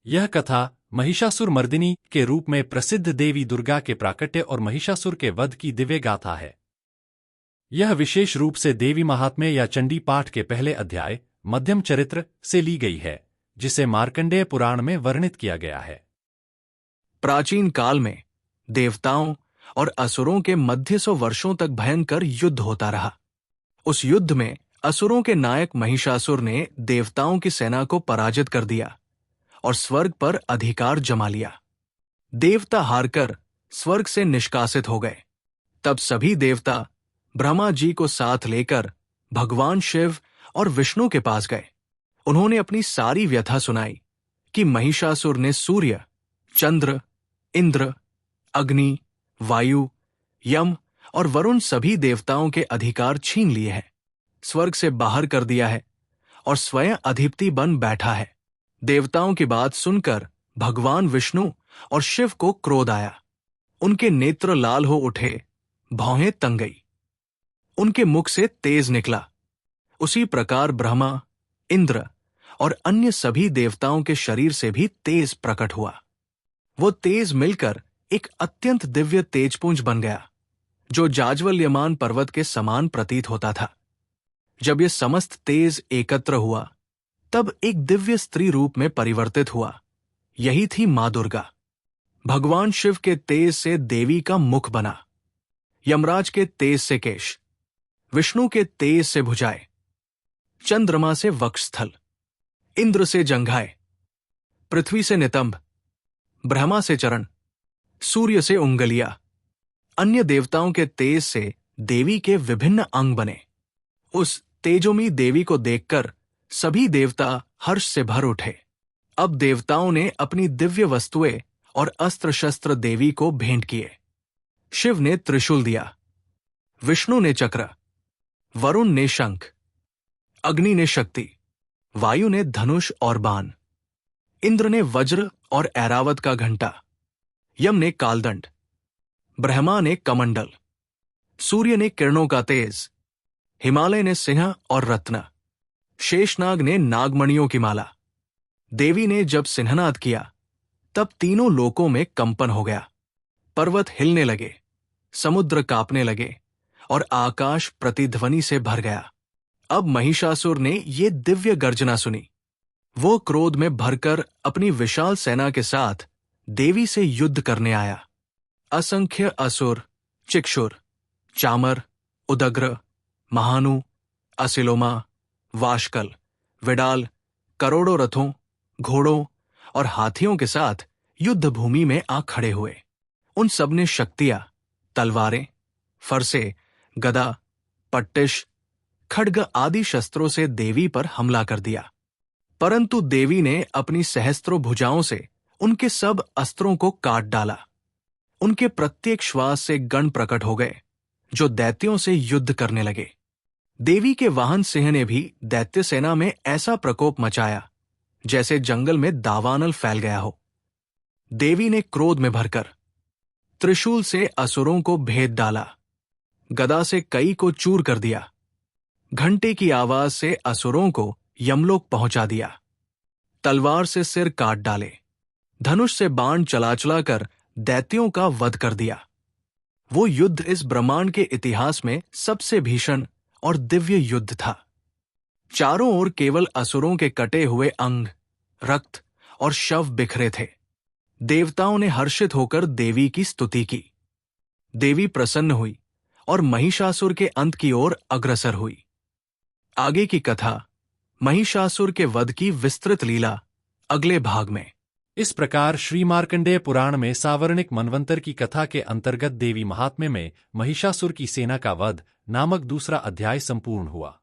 यह कथा महिषासुर मर्दिनी के रूप में प्रसिद्ध देवी दुर्गा के प्राकट्य और महिषासुर के वध की दिव्य गाथा है। यह विशेष रूप से देवी महात्म्य या चंडी पाठ के पहले अध्याय मध्यम चरित्र से ली गई है, जिसे मार्कंडेय पुराण में वर्णित किया गया है। प्राचीन काल में देवताओं और असुरों के मध्य 100 वर्षों तक भयंकर युद्ध होता रहा। उस युद्ध में असुरों के नायक महिषासुर ने देवताओं की सेना को पराजित कर दिया और स्वर्ग पर अधिकार जमा लिया। देवता हारकर स्वर्ग से निष्कासित हो गए। तब सभी देवता ब्रह्मा जी को साथ लेकर भगवान शिव और विष्णु के पास गए। उन्होंने अपनी सारी व्यथा सुनाई कि महिषासुर ने सूर्य, चंद्र, इंद्र, अग्नि, वायु, यम और वरुण सभी देवताओं के अधिकार छीन लिए हैं, स्वर्ग से बाहर कर दिया है और स्वयं अधिपति बन बैठा है। देवताओं की बात सुनकर भगवान विष्णु और शिव को क्रोध आया। उनके नेत्र लाल हो उठे, भौहें तंग गई, उनके मुख से तेज निकला। उसी प्रकार ब्रह्मा, इंद्र और अन्य सभी देवताओं के शरीर से भी तेज प्रकट हुआ। वो तेज मिलकर एक अत्यंत दिव्य तेजपुंज बन गया, जो जाज्वल्यमान पर्वत के समान प्रतीत होता था। जब ये समस्त तेज एकत्र हुआ, तब एक दिव्य स्त्री रूप में परिवर्तित हुआ। यही थी मां दुर्गा। भगवान शिव के तेज से देवी का मुख बना, यमराज के तेज से केश, विष्णु के तेज से भुजाएं, चंद्रमा से वक्षस्थल, इंद्र से जंघाएं, पृथ्वी से नितंब, ब्रह्मा से चरण, सूर्य से उंगलियां। अन्य देवताओं के तेज से देवी के विभिन्न अंग बने। उस तेजोमयी देवी को देखकर सभी देवता हर्ष से भर उठे। अब देवताओं ने अपनी दिव्य वस्तुएं और अस्त्र शस्त्र देवी को भेंट किए। शिव ने त्रिशूल दिया, विष्णु ने चक्र, वरुण ने शंख, अग्नि ने शक्ति, वायु ने धनुष और बाण, इंद्र ने वज्र और ऐरावत का घंटा, यम ने कालदंड, ब्रह्मा ने कमंडल, सूर्य ने किरणों का तेज, हिमालय ने सिंह और रत्न, शेषनाग ने नागमणियों की माला। देवी ने जब सिंहनाद किया, तब तीनों लोकों में कंपन हो गया। पर्वत हिलने लगे, समुद्र कांपने लगे और आकाश प्रतिध्वनि से भर गया। अब महिषासुर ने ये दिव्य गर्जना सुनी। वो क्रोध में भरकर अपनी विशाल सेना के साथ देवी से युद्ध करने आया। असंख्य असुर, चिक्षुर, चामर, उदग्र, महानु, असिलोमा, वाशकल, विडाल, करोड़ों रथों, घोड़ों और हाथियों के साथ युद्ध भूमि में आ खड़े हुए। उन सब ने शक्तियां, तलवारें, फरसे, गदा, पट्टिश, खड्ग आदि शस्त्रों से देवी पर हमला कर दिया। परंतु देवी ने अपनी सहस्त्रों भुजाओं से उनके सब अस्त्रों को काट डाला। उनके प्रत्येक श्वास से गण प्रकट हो गए, जो दैत्यों से युद्ध करने लगे। देवी के वाहन सिंह ने भी दैत्य सेना में ऐसा प्रकोप मचाया जैसे जंगल में दावानल फैल गया हो। देवी ने क्रोध में भरकर त्रिशूल से असुरों को भेद डाला, गदा से कई को चूर कर दिया, घंटे की आवाज से असुरों को यमलोक पहुंचा दिया, तलवार से सिर काट डाले, धनुष से बाण चला चलाकर दैत्यों का वध कर दिया। वो युद्ध इस ब्रह्मांड के इतिहास में सबसे भीषण और दिव्य युद्ध था। चारों ओर केवल असुरों के कटे हुए अंग, रक्त और शव बिखरे थे। देवताओं ने हर्षित होकर देवी की स्तुति की। देवी प्रसन्न हुई और महिषासुर के अंत की ओर अग्रसर हुई। आगे की कथा महिषासुर के वध की विस्तृत लीला अगले भाग में। इस प्रकार श्री मार्कंडेय पुराण में सावर्णिक मनवंतर की कथा के अंतर्गत देवी महात्म्य में महिषासुर की सेना का वध नामक दूसरा अध्याय संपूर्ण हुआ।